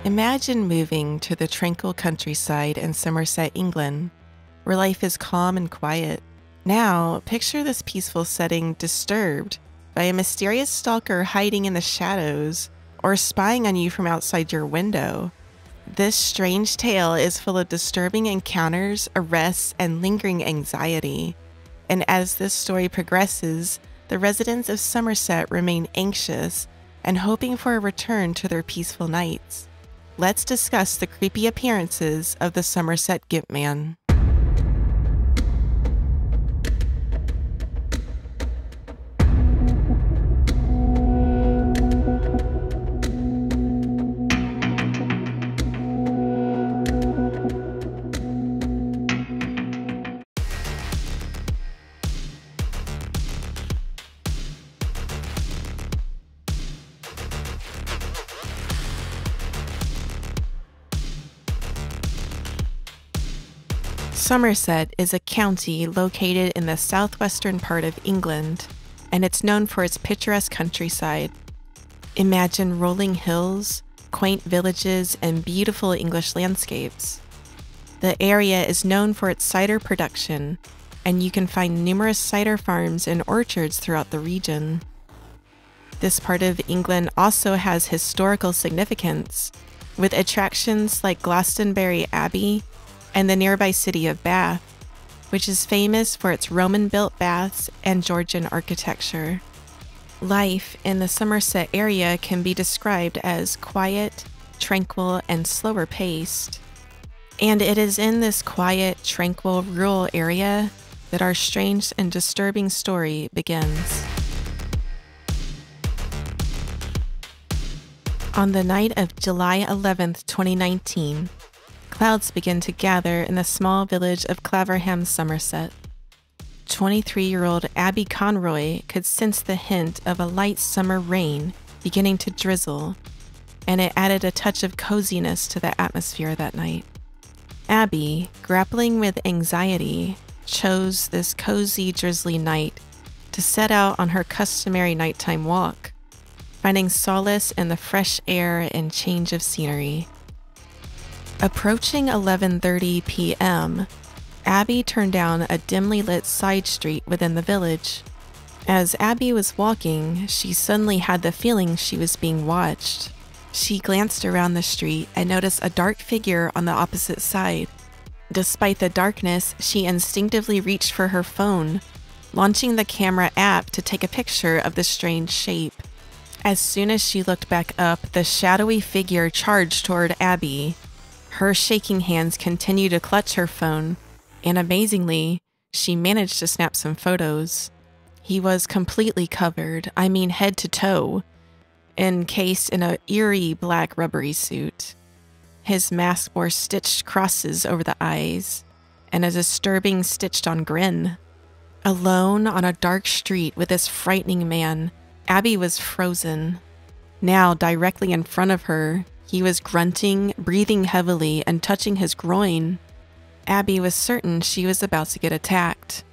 Imagine moving to the tranquil countryside in Somerset, England, where life is calm and quiet. Now, picture this peaceful setting disturbed by a mysterious stalker hiding in the shadows or spying on you from outside your window. This strange tale is full of disturbing encounters, arrests, and lingering anxiety. And as this story progresses, the residents of Somerset remain anxious and hoping for a return to their peaceful nights. Let's discuss the creepy appearances of the Somerset Gimp Man. Somerset is a county located in the southwestern part of England, and it's known for its picturesque countryside. Imagine rolling hills, quaint villages, and beautiful English landscapes. The area is known for its cider production, and you can find numerous cider farms and orchards throughout the region. This part of England also has historical significance, with attractions like Glastonbury Abbey and the nearby city of Bath, which is famous for its Roman-built baths and Georgian architecture. Life in the Somerset area can be described as quiet, tranquil, and slower paced. And it is in this quiet, tranquil, rural area that our strange and disturbing story begins. On the night of July 11th, 2019, clouds begin to gather in the small village of Claverham, Somerset. 23-year-old Abby Conroy could sense the hint of a light summer rain beginning to drizzle, and it added a touch of coziness to the atmosphere that night. Abby, grappling with anxiety, chose this cozy, drizzly night to set out on her customary nighttime walk, finding solace in the fresh air and change of scenery. Approaching 11:30 p.m., Abby turned down a dimly lit side street within the village. As Abby was walking, she suddenly had the feeling she was being watched. She glanced around the street and noticed a dark figure on the opposite side. Despite the darkness, she instinctively reached for her phone, launching the camera app to take a picture of the strange shape. As soon as she looked back up, the shadowy figure charged toward Abby. Her shaking hands continued to clutch her phone, and amazingly, she managed to snap some photos. He was completely covered, head to toe, encased in an eerie black rubbery suit. His mask wore stitched crosses over the eyes, and a disturbing stitched-on grin. Alone on a dark street with this frightening man, Abby was frozen. Now, directly in front of her, he was grunting, breathing heavily, and touching his groin. Abby was certain she was about to get attacked.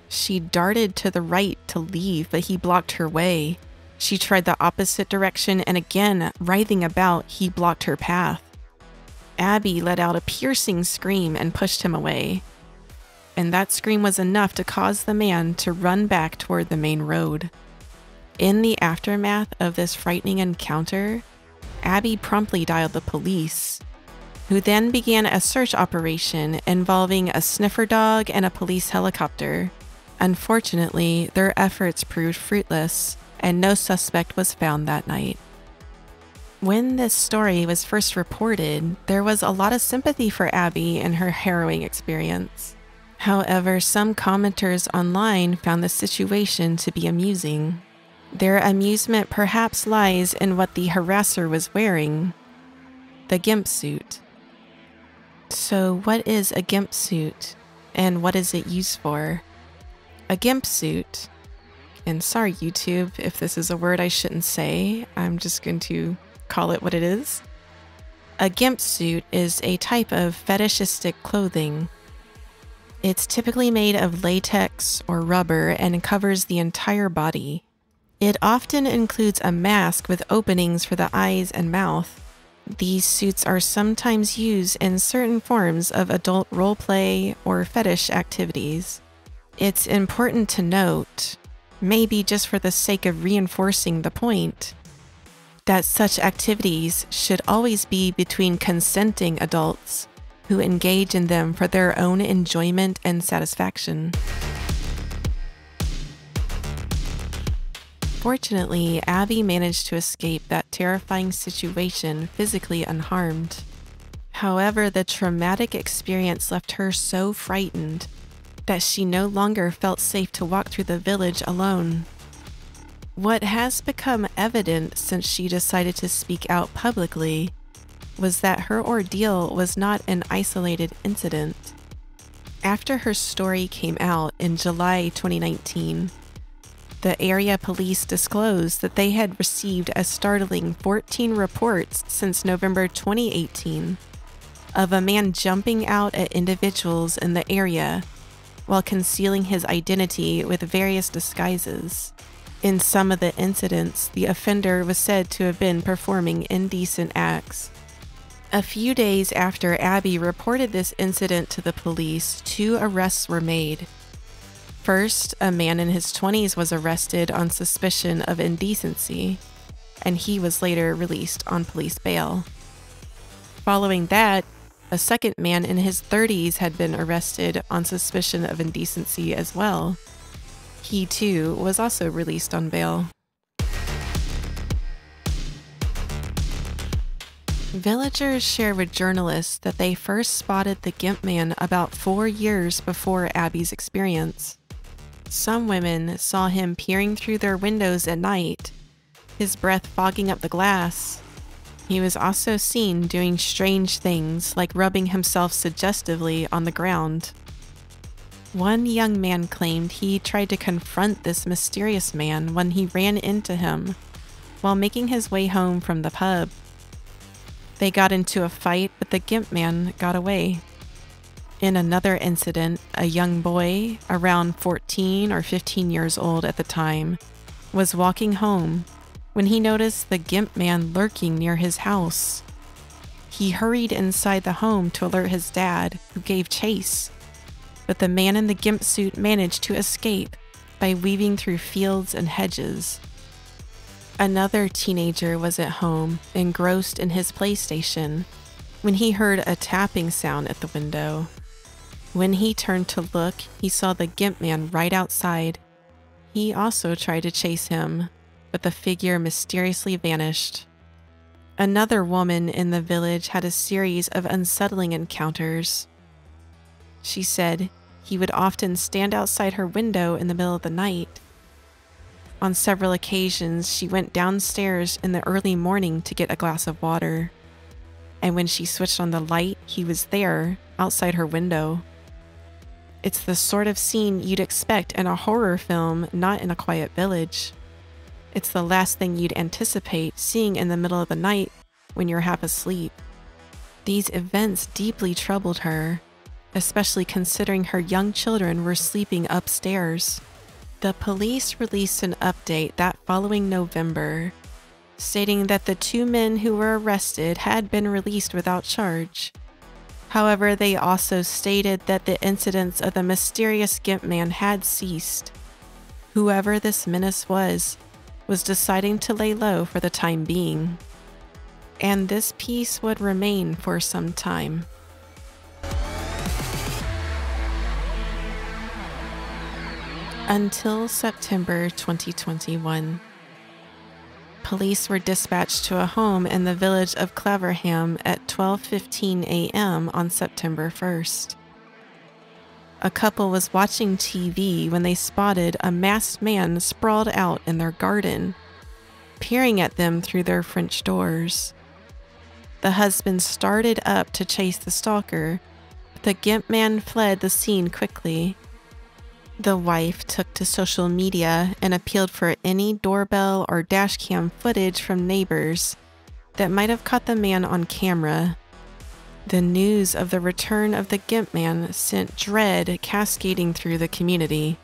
She darted to the right to leave, but he blocked her way. She tried the opposite direction, and again, writhing about, he blocked her path. Abby let out a piercing scream and pushed him away. And that scream was enough to cause the man to run back toward the main road. In the aftermath of this frightening encounter, Abby promptly dialed the police, who then began a search operation involving a sniffer dog and a police helicopter. Unfortunately, their efforts proved fruitless, and no suspect was found that night. When this story was first reported, there was a lot of sympathy for Abby and her harrowing experience. However, some commenters online found the situation to be amusing. Their amusement perhaps lies in what the harasser was wearing: the gimp suit. So what is a gimp suit, and what is it used for? A gimp suit, and sorry YouTube if this is a word I shouldn't say, I'm just going to call it what it is. A gimp suit is a type of fetishistic clothing. It's typically made of latex or rubber and covers the entire body. It often includes a mask with openings for the eyes and mouth. These suits are sometimes used in certain forms of adult roleplay or fetish activities. It's important to note, maybe just for the sake of reinforcing the point, that such activities should always be between consenting adults who engage in them for their own enjoyment and satisfaction. Fortunately, Abby managed to escape that terrifying situation physically unharmed. However, the traumatic experience left her so frightened that she no longer felt safe to walk through the village alone. What has become evident since she decided to speak out publicly was that her ordeal was not an isolated incident. After her story came out in July 2019, the area police disclosed that they had received a startling 14 reports since November 2018 of a man jumping out at individuals in the area while concealing his identity with various disguises. In some of the incidents, the offender was said to have been performing indecent acts. A few days after Abby reported this incident to the police, 2 arrests were made. First, a man in his 20s was arrested on suspicion of indecency, and he was later released on police bail. Following that, a second man in his 30s had been arrested on suspicion of indecency as well. He too was also released on bail. Villagers share with journalists that they first spotted the Gimp Man about 4 years before Abby's experience. Some women saw him peering through their windows at night, his breath fogging up the glass. He was also seen doing strange things like rubbing himself suggestively on the ground. One young man claimed he tried to confront this mysterious man when he ran into him while making his way home from the pub. They got into a fight, but the Gimp Man got away. In another incident, a young boy, around 14 or 15 years old at the time, was walking home when he noticed the Gimp Man lurking near his house. He hurried inside the home to alert his dad, who gave chase, but the man in the Gimp suit managed to escape by weaving through fields and hedges. Another teenager was at home, engrossed in his PlayStation, when he heard a tapping sound at the window. When he turned to look, he saw the Gimp Man right outside. He also tried to chase him, but the figure mysteriously vanished. Another woman in the village had a series of unsettling encounters. She said he would often stand outside her window in the middle of the night. On several occasions, she went downstairs in the early morning to get a glass of water. And when she switched on the light, he was there, outside her window. It's the sort of scene you'd expect in a horror film, not in a quiet village. It's the last thing you'd anticipate seeing in the middle of the night when you're half asleep. These events deeply troubled her, especially considering her young children were sleeping upstairs. The police released an update that following November, stating that the 2 men who were arrested had been released without charge. However, they also stated that the incidents of the mysterious Gimp Man had ceased. Whoever this menace was deciding to lay low for the time being. And this peace would remain for some time. Until September 2021. Police were dispatched to a home in the village of Claverham at 12:15 a.m. on September 1st. A couple was watching TV when they spotted a masked man sprawled out in their garden, peering at them through their French doors. The husband started up to chase the stalker, but the Gimp Man fled the scene quickly. The wife took to social media and appealed for any doorbell or dashcam footage from neighbors that might have caught the man on camera. The news of the return of the Gimp Man sent dread cascading through the community.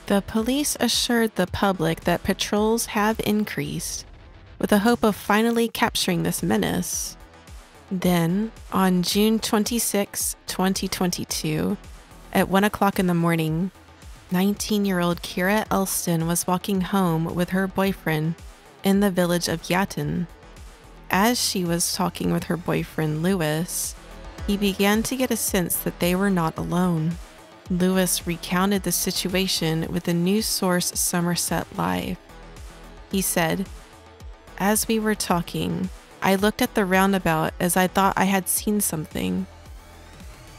The police assured the public that patrols have increased, with the hope of finally capturing this menace. Then, on June 26, 2022, at 1 o'clock in the morning, 19-year-old Kira Elston was walking home with her boyfriend in the village of Yatton. As she was talking with her boyfriend Lewis, he began to get a sense that they were not alone. Lewis recounted the situation with the news source Somerset Live. He said, "As we were talking, I looked at the roundabout as I thought I had seen something.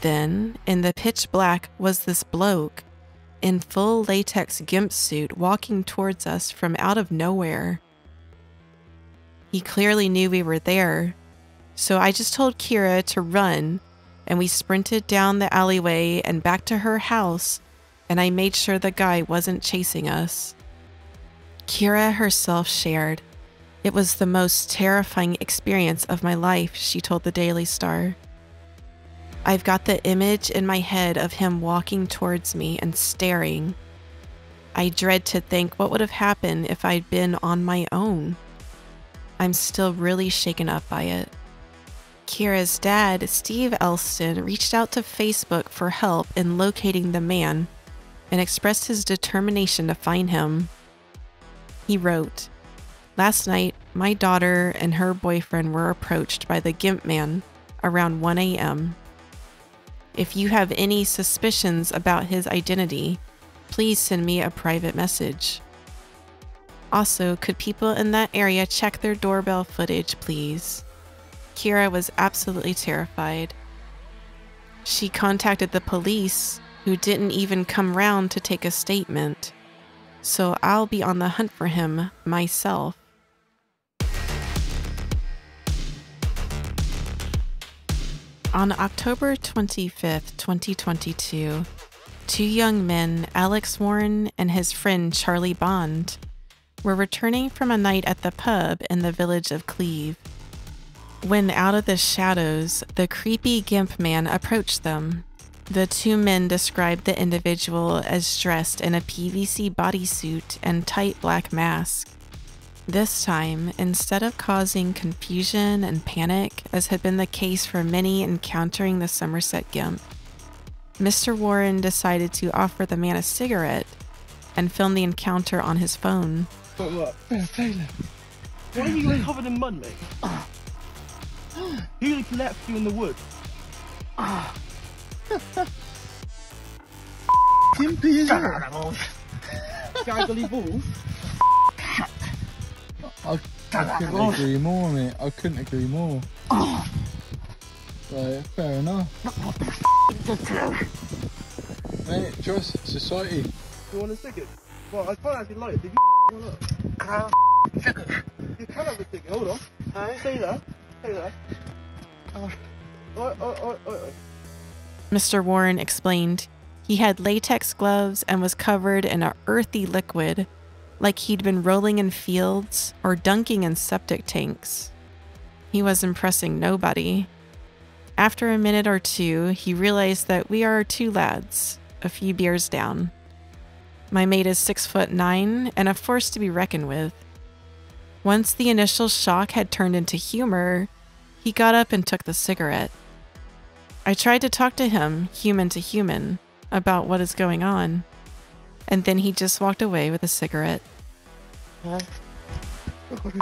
Then, in the pitch black, was this bloke in full latex gimp suit walking towards us from out of nowhere. He clearly knew we were there, so I just told Kira to run, and we sprinted down the alleyway and back to her house, and I made sure the guy wasn't chasing us." Kira herself shared, "It was the most terrifying experience of my life," she told the Daily Star. "I've got the image in my head of him walking towards me and staring. I dread to think what would have happened if I'd been on my own. I'm still really shaken up by it." Kira's dad, Steve Elston, reached out to Facebook for help in locating the man and expressed his determination to find him. He wrote, "Last night, my daughter and her boyfriend were approached by the Gimp Man around 1 a.m. If you have any suspicions about his identity, please send me a private message. Also, could people in that area check their doorbell footage, please?" Kira was absolutely terrified. She contacted the police, who didn't even come round to take a statement. "So I'll be on the hunt for him myself." On October 25th, 2022, two young men, Alex Warren and his friend Charlie Bond, were returning from a night at the pub in the village of Cleve. When out of the shadows, the creepy Gimp Man approached them. The two men described the individual as dressed in a PVC bodysuit and tight black mask. This time, instead of causing confusion and panic, as had been the case for many encountering the Somerset Gimp, Mr. Warren decided to offer the man a cigarette and film the encounter on his phone. What? Taylor. Why are you covered in mud, mate? Who left you in the wood? Gimpy is it? Gaggly balls. I couldn't agree more, mate. I couldn't agree more. Right, fair enough. Mate, trust society. You want a cigarette? Well, I can't actually light it. Did you one up? You can have a cigarette. Hold on. Say that. Say that. Mr. Warren explained he had latex gloves and was covered in an earthy liquid, like he'd been rolling in fields or dunking in septic tanks. He was impressing nobody. After a minute or two, he realized that we are two lads, a few beers down. My mate is 6'9" and a force to be reckoned with. Once the initial shock had turned into humor, he got up and took the cigarette. I tried to talk to him, human to human, about what is going on, and then he just walked away with a cigarette. Look what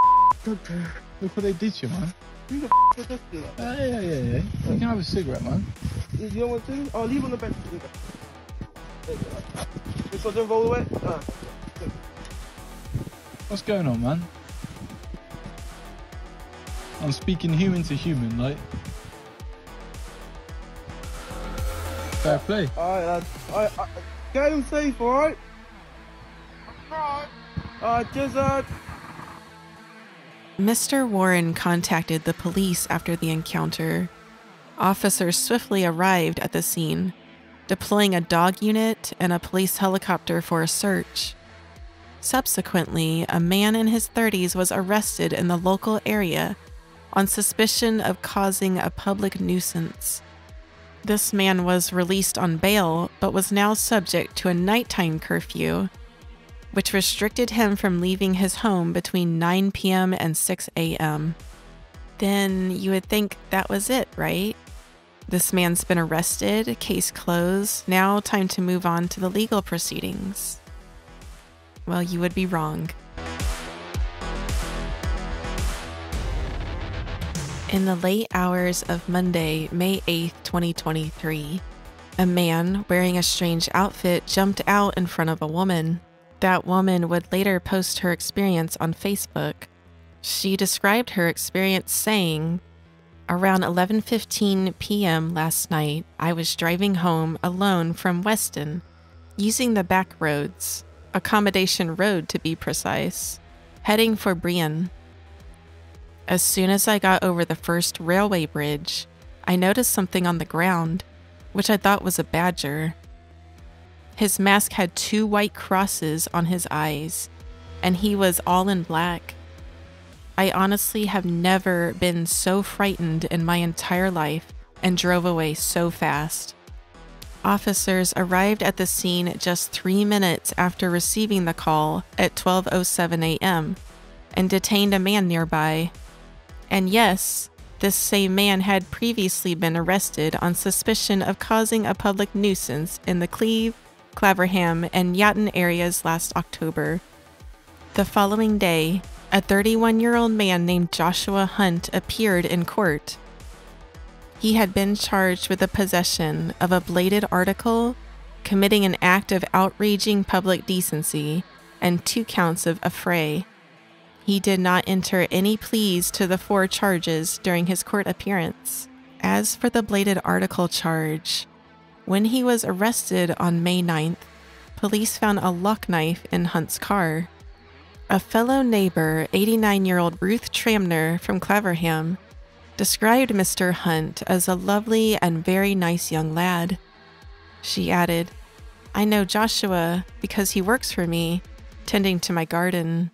they did to you, man. Who the f*** did this? Yeah. You can have a cigarette, man. You don't want to? I'll leave on the bench. This one don't roll away? What's going on, man? I'm speaking human to human, like. Fair play. Alright, lads. Alright, get him safe, alright? Alright, cheers, lad. Mr. Warren contacted the police after the encounter. Officers swiftly arrived at the scene, deploying a dog unit and a police helicopter for a search. Subsequently, a man in his 30s was arrested in the local area on suspicion of causing a public nuisance. This man was released on bail, but was now subject to a nighttime curfew. which restricted him from leaving his home between 9 p.m. and 6 a.m. Then you would think that was it, right? This man's been arrested, case closed, now time to move on to the legal proceedings. Well, you would be wrong. In the late hours of Monday, May 8th, 2023, a man wearing a strange outfit jumped out in front of a woman. That woman would later post her experience on Facebook. She described her experience saying, "Around 11:15 p.m. last night, I was driving home alone from Weston, using the back roads, Accommodation Road to be precise, heading for Brian. As soon as I got over the first railway bridge, I noticed something on the ground, which I thought was a badger. His mask had 2 white crosses on his eyes, and he was all in black. I honestly have never been so frightened in my entire life and drove away so fast." Officers arrived at the scene just 3 minutes after receiving the call at 12:07 a.m. and detained a man nearby. And yes, this same man had previously been arrested on suspicion of causing a public nuisance in the Cleve, Claverham, and Yatton areas last October. The following day, a 31-year-old man named Joshua Hunt appeared in court. He had been charged with the possession of a bladed article, committing an act of outraging public decency, and 2 counts of affray. He did not enter any pleas to the 4 charges during his court appearance. As for the bladed article charge, when he was arrested on May 9th, police found a lock knife in Hunt's car. A fellow neighbor, 89-year-old Ruth Tramner from Claverham, described Mr. Hunt as a lovely and very nice young lad. She added, "I know Joshua because he works for me, tending to my garden."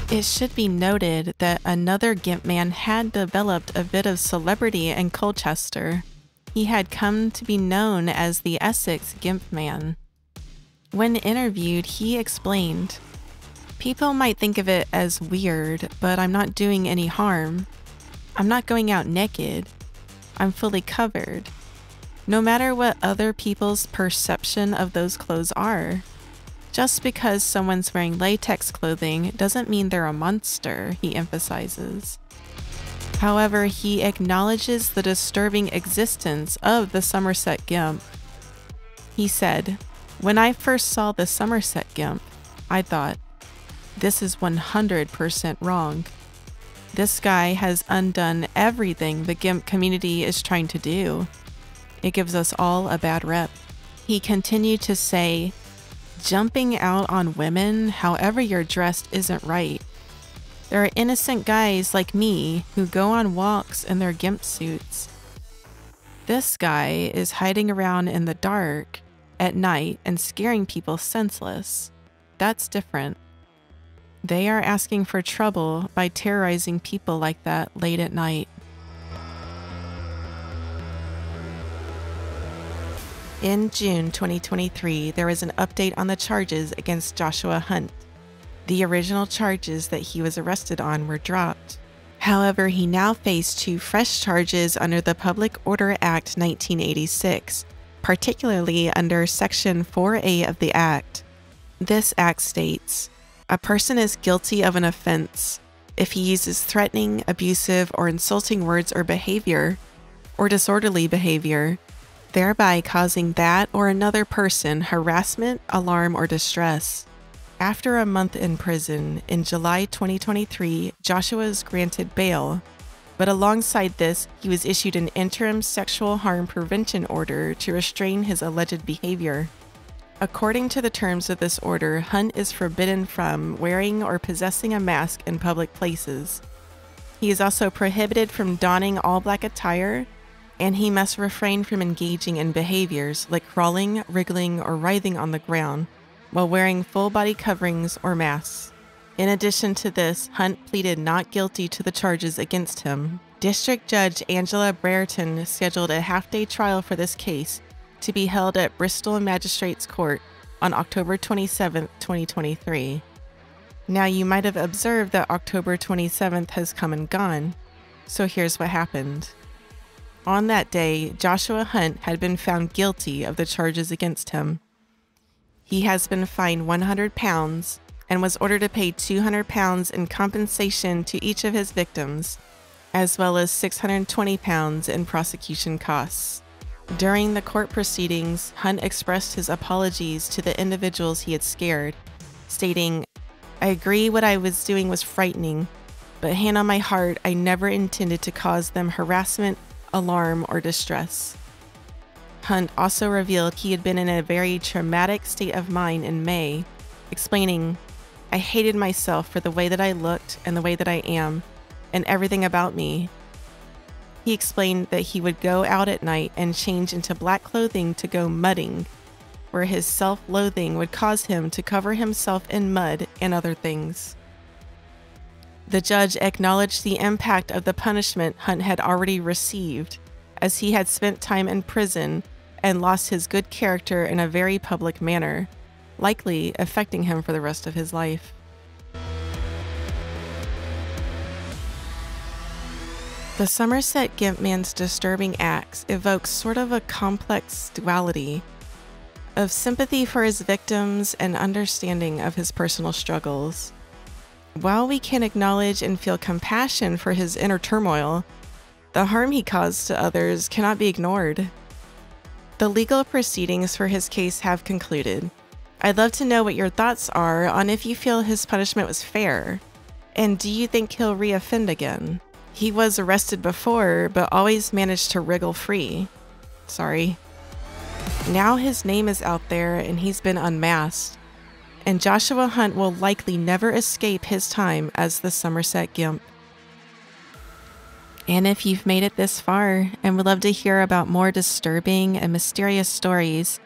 It should be noted that another Gimp Man had developed a bit of celebrity in Colchester. He had come to be known as the Essex Gimp Man. When interviewed, he explained, "People might think of it as weird, but I'm not doing any harm. I'm not going out naked. I'm fully covered. No matter what other people's perception of those clothes are. Just because someone's wearing latex clothing doesn't mean they're a monster," he emphasizes. However, he acknowledges the disturbing existence of the Somerset Gimp. He said, "When I first saw the Somerset Gimp, I thought, this is 100% wrong. This guy has undone everything the Gimp community is trying to do. It gives us all a bad rep." He continued to say, "Jumping out on women, however you're dressed, isn't right. There are innocent guys like me who go on walks in their Gimp suits. This guy is hiding around in the dark at night and scaring people senseless. That's different. They are asking for trouble by terrorizing people like that late at night." In June 2023, there was an update on the charges against Joshua Hunt. The original charges that he was arrested on were dropped. However, he now faced 2 fresh charges under the Public Order Act 1986, particularly under Section 4A of the Act. This act states, "A person is guilty of an offense if he uses threatening, abusive, or insulting words or behavior, or disorderly behavior, thereby causing that or another person harassment, alarm, or distress." After a month in prison, in July 2023, Joshua was granted bail, but alongside this, he was issued an interim sexual harm prevention order to restrain his alleged behavior. According to the terms of this order, Hunt is forbidden from wearing or possessing a mask in public places. He is also prohibited from donning all black attire, and he must refrain from engaging in behaviors like crawling, wriggling, or writhing on the ground while wearing full body coverings or masks. In addition to this, Hunt pleaded not guilty to the charges against him. District Judge Angela Brereton scheduled a half-day trial for this case to be held at Bristol Magistrates Court on October 27, 2023. Now, you might have observed that October 27th has come and gone, so here's what happened. On that day, Joshua Hunt had been found guilty of the charges against him. He has been fined £100 and was ordered to pay £200 in compensation to each of his victims, as well as £620 in prosecution costs. During the court proceedings, Hunt expressed his apologies to the individuals he had scared, stating, "I agree what I was doing was frightening, but hand on my heart, I never intended to cause them harassment, alarm, or distress." Hunt also revealed he had been in a very traumatic state of mind in May, explaining, "I hated myself for the way that I looked and the way that I am, and everything about me." He explained that he would go out at night and change into black clothing to go mudding, where his self-loathing would cause him to cover himself in mud and other things. The judge acknowledged the impact of the punishment Hunt had already received, as he had spent time in prison and lost his good character in a very public manner, likely affecting him for the rest of his life. The Somerset Gimp Man's disturbing acts evoke sort of a complex duality of sympathy for his victims and understanding of his personal struggles. While we can acknowledge and feel compassion for his inner turmoil, the harm he caused to others cannot be ignored. The legal proceedings for his case have concluded. I'd love to know what your thoughts are on if you feel his punishment was fair, and do you think he'll reoffend again? He was arrested before, but always managed to wriggle free. Sorry. Now his name is out there and he's been unmasked, and Joshua Hunt will likely never escape his time as the Somerset Gimp. And if you've made it this far and would love to hear about more disturbing and mysterious stories,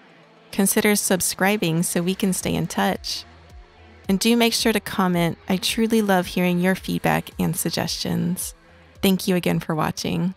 consider subscribing so we can stay in touch. And do make sure to comment. I truly love hearing your feedback and suggestions. Thank you again for watching.